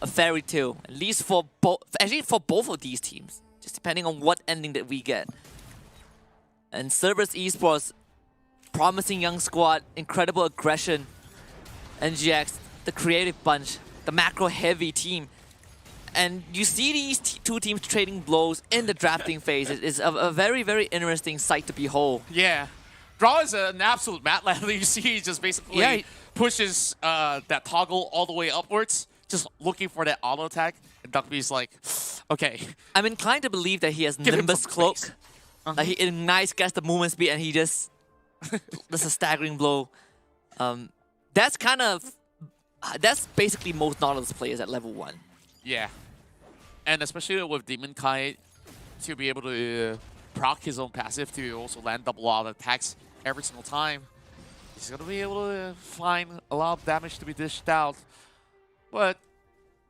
a fairy tale, at least for both. Actually, for both of these teams, just depending on what ending that we get. And Cerberus Esports, promising young squad, incredible aggression. NGX, the creative bunch, the macro-heavy team. And you see these two teams trading blows in the drafting phase. It's a very, very interesting sight to behold. Yeah. Draw is an absolute mat ladder. You see he just basically pushes that toggle all the way upwards, just looking for that auto attack. And Duckby's like, okay. I'm inclined to believe that he has Nimbus Cloak. Like he ignites, gets the movement speed, and he just does a staggering blow. That's basically most Nautilus players at level 1. Yeah. And especially with Demon Kai to be able to proc his own passive to also land double auto attacks every single time, he's going to be able to find a lot of damage to be dished out. But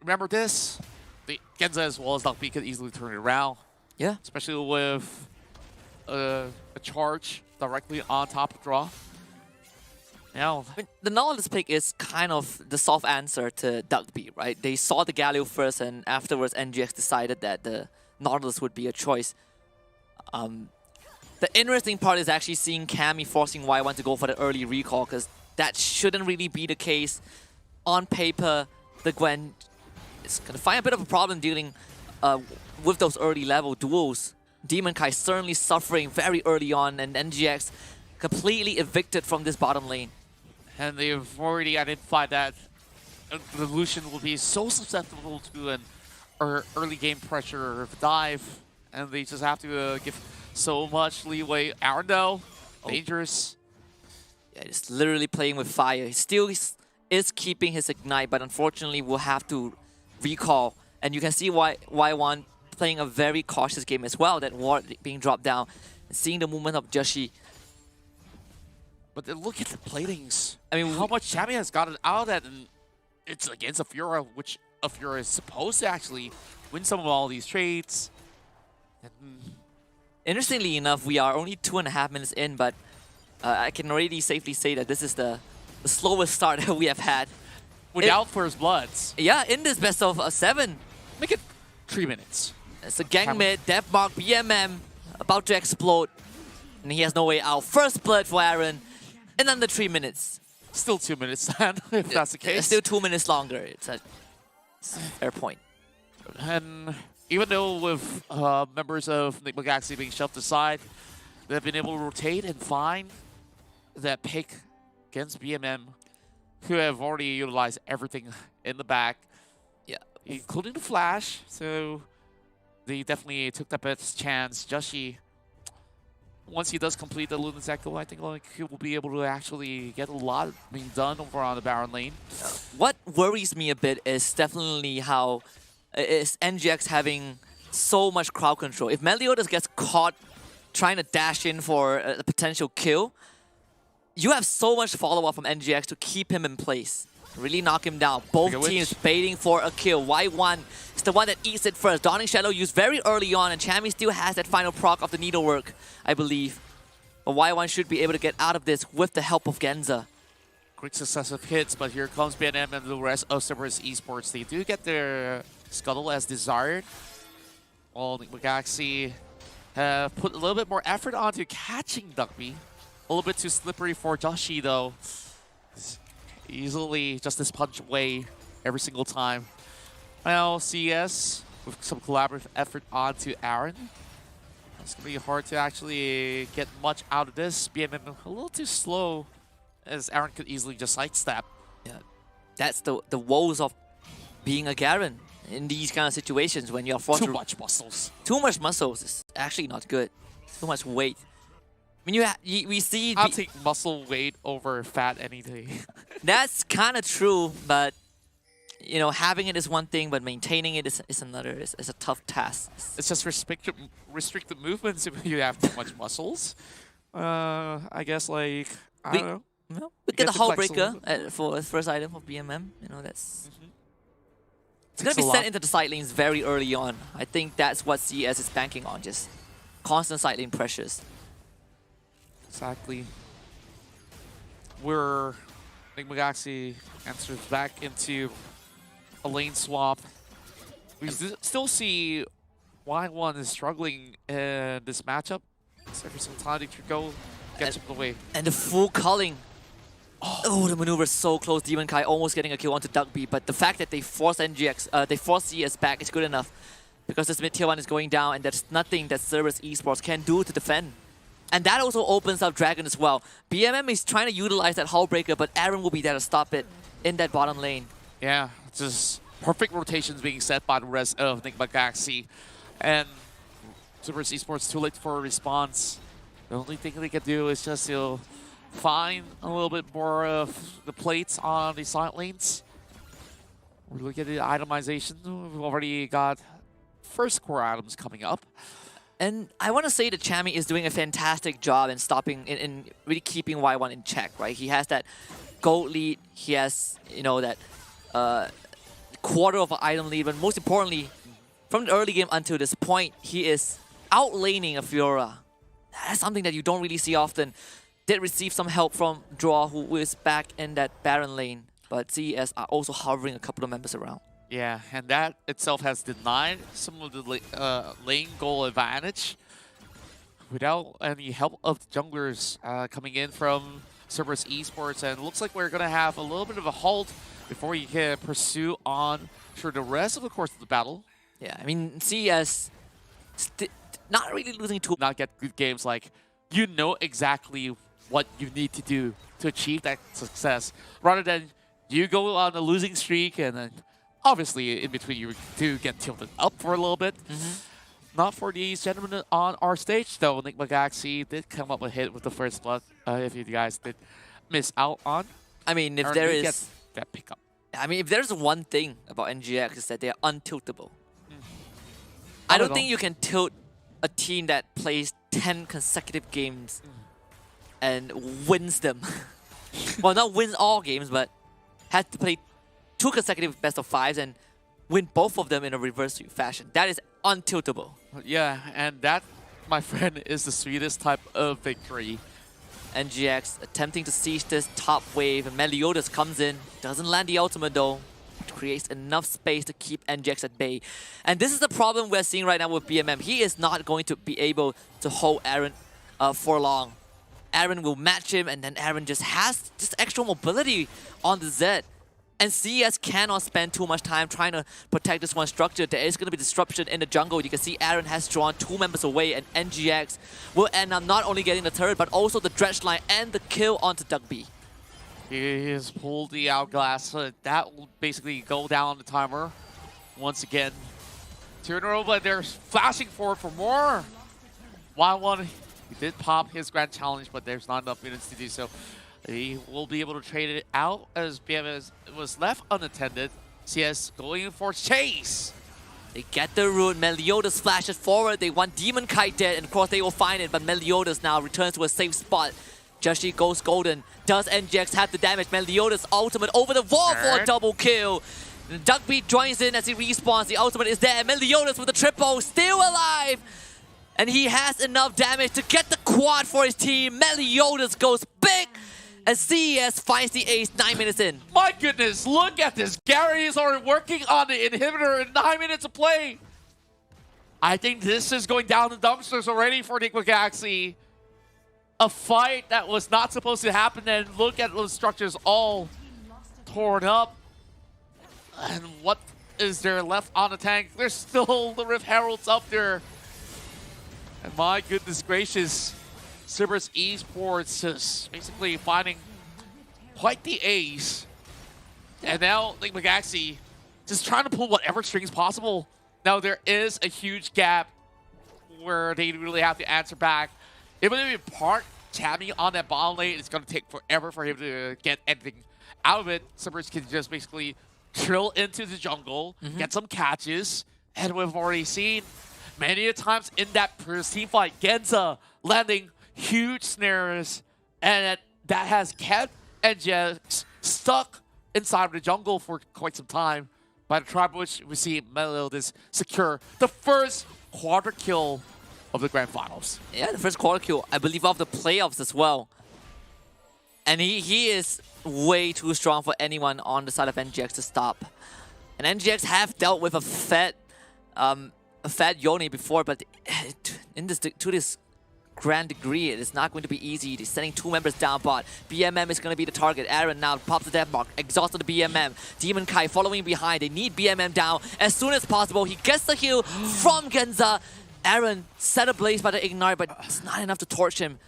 remember this, the Genza as well as Duckby could easily turn it around. Yeah. Especially with a charge directly on top of draw. Now, I mean, the Nautilus pick is kind of the soft answer to Duckby, right? They saw the Galio first, and afterwards NGX decided that the Nautilus would be a choice. The interesting part is actually seeing Cammy forcing Y1 to go for the early recall, because that shouldn't really be the case. On paper, the Gwen is going to find a bit of a problem dealing with those early level duels. Demon Kai certainly suffering very early on, and NGX completely evicted from this bottom lane. And they've already identified that the Lucian will be so susceptible to an early game pressure dive, and they just have to give so much leeway. Aaron though, dangerous. Yeah, just literally playing with fire. He still is keeping his ignite, but unfortunately will have to recall. And you can see why Y1 playing a very cautious game as well, that ward being dropped down, and seeing the movement of Joshi. But then look at the platings. I mean, how much Champion has gotten out of that, and it's against a Fiora, which a Fiora is supposed to actually win some of all these trades. And interestingly enough, we are only 2.5 minutes in, but I can already safely say that this is the slowest start that we have had. Without First Bloods. Yeah, in this best of 7. Make it 3 minutes. It's a gang mid, Death Mark, BMM, about to explode. And he has no way out. First blood for Aaron in under 3 minutes. Still 2 minutes, then, if that's the case. It's still 2 minutes longer. It's a fair point. And even though with members of NIGMA Galaxy being shoved aside, they've been able to rotate and find that pick against BMM, who have already utilized everything in the back. Yeah. Including the flash, so they definitely took the best chance. Joshi, once he does complete the Luna's Echo, I think like he will be able to actually get a lot being done over on the Baron lane. What worries me a bit is definitely how is NGX having so much crowd control. If Meliodas gets caught trying to dash in for a potential kill, you have so much follow-up from NGX to keep him in place. Really knock him down. Both teams baiting for a kill. Y1 is the one that eats it first. Dawning Shadow used very early on, and Chammy still has that final proc of the needlework, I believe. But Y1 should be able to get out of this with the help of Genza. Quick successive hits, but here comes BNM and the rest of Cerberus Esports. They do get their scuttle as desired. Well, NIGMA Galaxy have put a little bit more effort onto catching Duckby. A little bit too slippery for Joshi, though. Easily just this punch away every single time. Now, CS with some collaborative effort onto Aaron. It's going to be hard to actually get much out of this. BMM a little too slow, as Aaron could easily just sidestep. Yeah, that's the woes of being a Garen in these kind of situations when you're forced Too much muscles. Too much muscles is actually not good. Too much weight. I mean, we see... I'll take muscle weight over fat any day. That's kind of true, but you know, having it is one thing, but maintaining it is another. It's a tough task. It's just restricted movements if you have too much muscles. I guess, like, I don't know. Well, we get the Hullbreaker for the first item of BMM. You know, that's... It's going to be sent into the side lanes very early on. I think that's what CS is banking on, just constant side lane pressures. Exactly. We're NIGMA Galaxy enters back into a lane swap. We still see Y1 is struggling in this matchup. So every single time they could go get chipped away. And the full culling. Oh, the maneuver is so close. Demon Kai almost getting a kill onto Duckby, but the fact that they force they force CS back is good enough because this mid tier 1 is going down and there's nothing that Cerberus Esports can do to defend. And that also opens up Dragon as well. BMM is trying to utilize that Hull Breaker, but Aaron will be there to stop it in that bottom lane. Yeah, just perfect rotations being set by the rest of NIGMA Galaxy. And Cerberus Esports too late for a response. The only thing they can do is just find a little bit more of the plates on the side lanes. We're looking at the itemization. We've already got first core items coming up. And I want to say that Chami is doing a fantastic job in stopping, in really keeping Y1 in check, right? He has that gold lead. He has, that quarter of an item lead. But most importantly, from the early game until this point, he is outlaning a Fiora. That's something that you don't really see often. Did receive some help from Draw, who is back in that Baron lane. But CES are also hovering a couple of members around. Yeah, and that itself has denied some of the lane goal advantage without any help of the junglers coming in from Cerberus Esports. And it looks like we're going to have a little bit of a halt before we can pursue on through the rest of the course of the battle. Yeah, I mean, CES not really losing too. Not get good games like you know exactly what you need to do to achieve that success, rather than you go on a losing streak and then obviously in between you do get tilted up for a little bit. Not for these gentlemen on our stage though. NIGMA Galaxy did come up a hit with the first blood, if you guys did miss out on. I mean, if there is that pickup. I mean, if there's one thing about NGX is that they are untiltable. I don't think you can tilt a team that plays 10 consecutive games and wins them. Well, not wins all games, but has to play 2 consecutive best of 5s and win both of them in a reverse sweep fashion. That is untiltable. Yeah, and that, my friend, is the sweetest type of victory. NGX attempting to siege this top wave, and Meliodas comes in, doesn't land the ultimate though. Creates enough space to keep NGX at bay. And this is the problem we're seeing right now with BMM. He is not going to be able to hold Aaron for long. Aaron will match him, and then Aaron just has just extra mobility on the Zed. And CES cannot spend too much time trying to protect this one structure. There is going to be disruption in the jungle. You can see Aaron has drawn 2 members away, and NGX will end up not only getting the turret, but also the dredge line and the kill onto Duckby. He has pulled the Hourglass. That will basically go down the timer once again. Turner, but they're flashing forward for more. Y1, he did pop his grand challenge, but there's not enough minutes to do so. He will be able to trade it out as BMS was left unattended. CS going for chase. They get the root. Meliodas flashes forward. They want Demon Kite dead, and of course they will find it. But Meliodas now returns to a safe spot. Joshi goes golden. Does NGX have the damage? Meliodas ultimate over the wall for a double kill. Duckbeat joins in as he respawns. The ultimate is there. Meliodas with the triple, still alive. And he has enough damage to get the quad for his team. Meliodas goes big. And CES finds the ace 9 minutes in. My goodness, look at this. Gary is already working on the inhibitor in 9 minutes of play. I think this is going down the dumpsters already for NIGMA Galaxy. A fight that was not supposed to happen, and look at those structures all torn up. And what is there left on the tank? There's still the Rift Heralds up there. And my goodness gracious, Cerberus Esports just basically finding quite the ace. And now NIGMA Galaxy just trying to pull whatever strings possible. Now there is a huge gap where they really have to answer back. Even if you park Chami on that bottom lane, it's going to take forever for him to get anything out of it. Cerberus can just basically trill into the jungle, get some catches, and we've already seen many times in that team fight, Genza landing huge snares, and that has kept NGX stuck inside of the jungle for quite some time. By the tribe, which we see Meliodas secure the first quarter kill of the grand finals. Yeah, the first quarter kill, I believe, of the playoffs as well. And he is way too strong for anyone on the side of NGX to stop. And NGX have dealt with a fat Yoni before, but to this grand degree, it is not going to be easy. He's sending 2 members down bot. BMM is going to be the target. Aaron now pops the death mark, exhausted the BMM. Demon Kai following behind. They need BMM down as soon as possible. He gets the heal from Genza. Aaron set ablaze by the ignite, but it's not enough to torch him.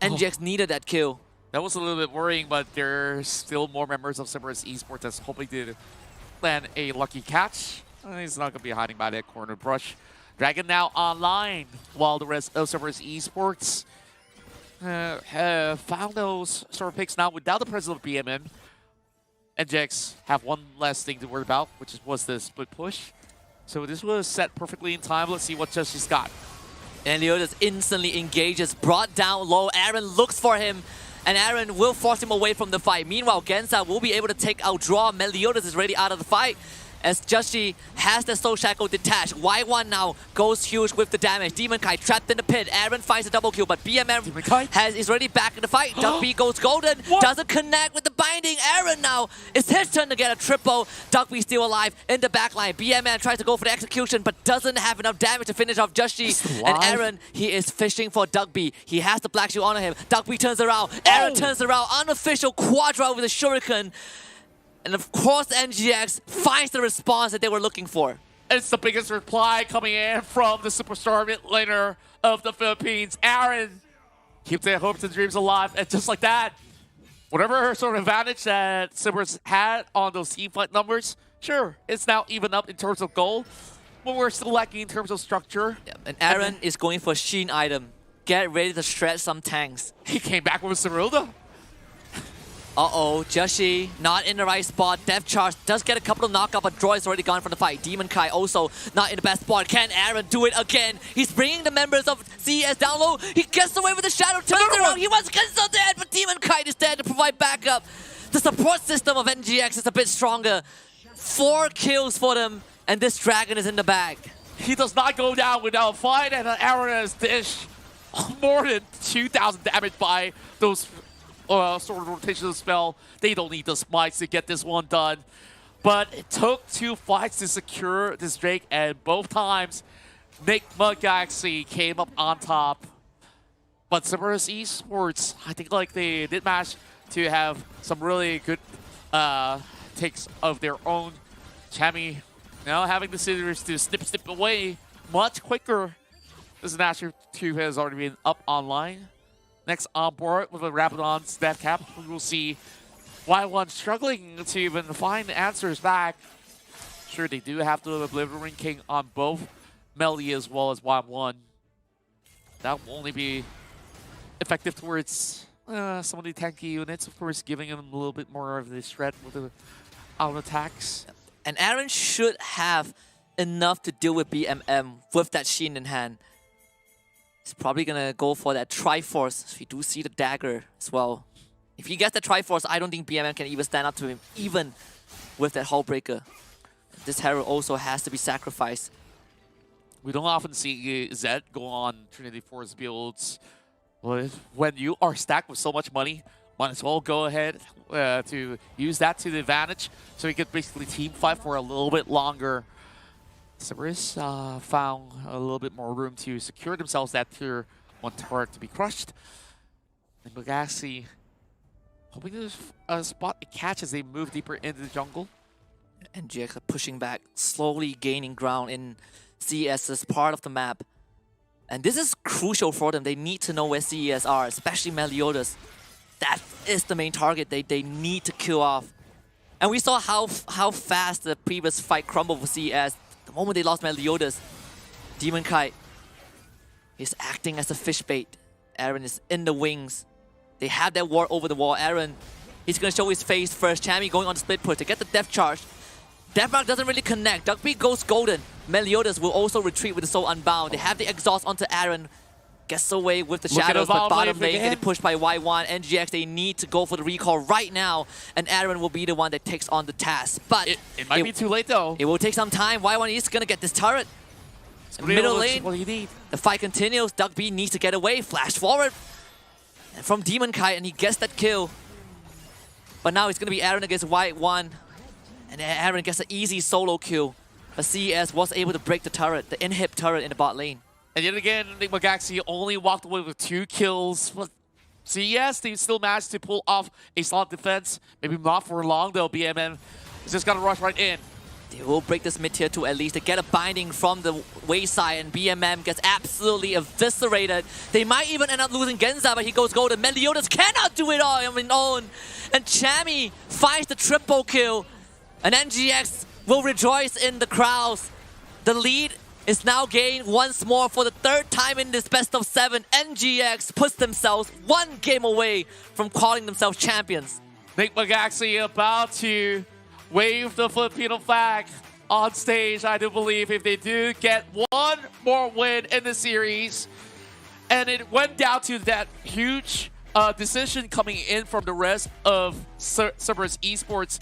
NGX needed that kill. That was a little bit worrying, but there's still more members of CERBERUS Esports that's hoping to land a lucky catch. He's not going to be hiding by that corner brush. Dragon now online, while the rest of CERBERUS Esports have found those sort of picks now without the presence of BMM. NGX have one last thing to worry about, which was the split push. So this was set perfectly in time. Let's see what Jushi's got. And Leotis instantly engages, brought down low. Aaron looks for him, and Aaron will force him away from the fight. Meanwhile, Genza will be able to take out draw. Meliodas is already out of the fight, as Joshi has the Soul Shackle detached. Y1 now goes huge with the damage. Demon Kai trapped in the pit. Aaron finds a double kill, but BMM is already back in the fight. Duck B goes golden, doesn't connect with the binding. Aaron now, it's his turn to get a triple. Duck B still alive in the backline. BMM tries to go for the execution, but doesn't have enough damage to finish off Joshi. And Aaron, he is fishing for Duck B. He has the black shield on him. Duck B turns around. Aaron turns around. Unofficial quadra with a shuriken. And of course, NGX finds the response that they were looking for. It's the biggest reply coming in from the superstar mid laner of the Philippines. Aaron keeps their hopes and dreams alive. And just like that, whatever sort of advantage that CERBERUS had on those team fight numbers, sure, it's now even up in terms of goal, but we're still lacking in terms of structure. Yeah, and Aaron is going for a Sheen item. Get ready to shred some tanks. He came back with Cerilda. Uh-oh, Joshi not in the right spot. Death Charge does get a couple of knockup, but Droid is already gone from the fight. Demon Kai also not in the best spot. Can Aaron do it again? He's bringing the members of CES down low. He gets away with the shadow, turns around. He was so dead, but Demon Kai is dead to provide backup. The support system of NGX is a bit stronger. 4 kills for them, and this dragon is in the bag. He does not go down without a fight, and Aaron has dished more than 2,000 damage by those sort of rotational spell. They don't need the smites to get this one done. But it took 2 fights to secure this Drake, and both times NIGMA Galaxy came up on top. But CERBERUS Esports, I think like they did manage to have some really good takes of their own. Chami now having the scissors to snip away much quicker. This Nasher 2 has already been up online. Next on board with a Rapidon's death cap, we will see Y1 struggling to even find answers back. Sure, they do have the Oblivion King on both Melly as well as Y1. That will only be effective towards some of the tanky units, of course, giving them a little bit more of this threat with the out attacks. And Aaron should have enough to deal with BMM with that Sheen in hand. He's probably going to go for that Triforce. So we do see the dagger as well. If he gets the Triforce, I don't think BMM can even stand up to him, even with that Hullbreaker. This Herald also has to be sacrificed. We don't often see Zed go on Trinity Force builds. But when you are stacked with so much money, might as well go ahead to use that to the advantage so we could basically team fight for a little bit longer. CERBERUS found a little bit more room to secure themselves that tier 1 turret to be crushed. And Bugatti hoping to spot a catch as they move deeper into the jungle. And GX are pushing back, slowly gaining ground in CES's part of the map. And this is crucial for them. They need to know where CES are, especially Meliodas. That is the main target they need to kill off. And we saw how fast the previous fight crumbled for CES. The moment they lost Meliodas, Demon Kai is acting as a fish bait. Aaron is in the wings. They have that ward over the wall. Aaron, he's going to show his face first. Chami going on the split push to get the death charge. Deathmark doesn't really connect. Duckbeak goes golden. Meliodas will also retreat with the soul unbound. They have the exhaust onto Aaron. Gets away with the shadows, but bottom lane getting pushed by Y1. NGX, they need to go for the recall right now, and Aaron will be the one that takes on the task. But it might be too late though. It will take some time. Y1 is gonna get this turret. Middle lane, what you need. The fight continues. Duck B needs to get away. Flash forward. And from Demon Kai, and he gets that kill. But now it's gonna be Aaron against Y1. And then Aaron gets an easy solo kill. But CES was able to break the turret, the inhib turret in the bot lane. And yet again, NIGMA Galaxy only walked away with 2 kills. But CES, they still managed to pull off a solid defense. Maybe not for long though. BMM is just gonna rush right in. They will break this mid tier 2 at least. They get a binding from the wayside, and BMM gets absolutely eviscerated. They might even end up losing Genza, but he goes golden. Meliodas cannot do it all on his own. And Chami finds the triple kill. And NGX will rejoice in the crowds. The lead is now gained once more for the 3rd time in this best of 7. NGX puts themselves 1 game away from calling themselves champions. NIGMA Galaxy about to wave the Filipino flag on stage, I do believe, if they do get 1 more win in the series. And it went down to that huge decision coming in from the rest of Cerberus Esports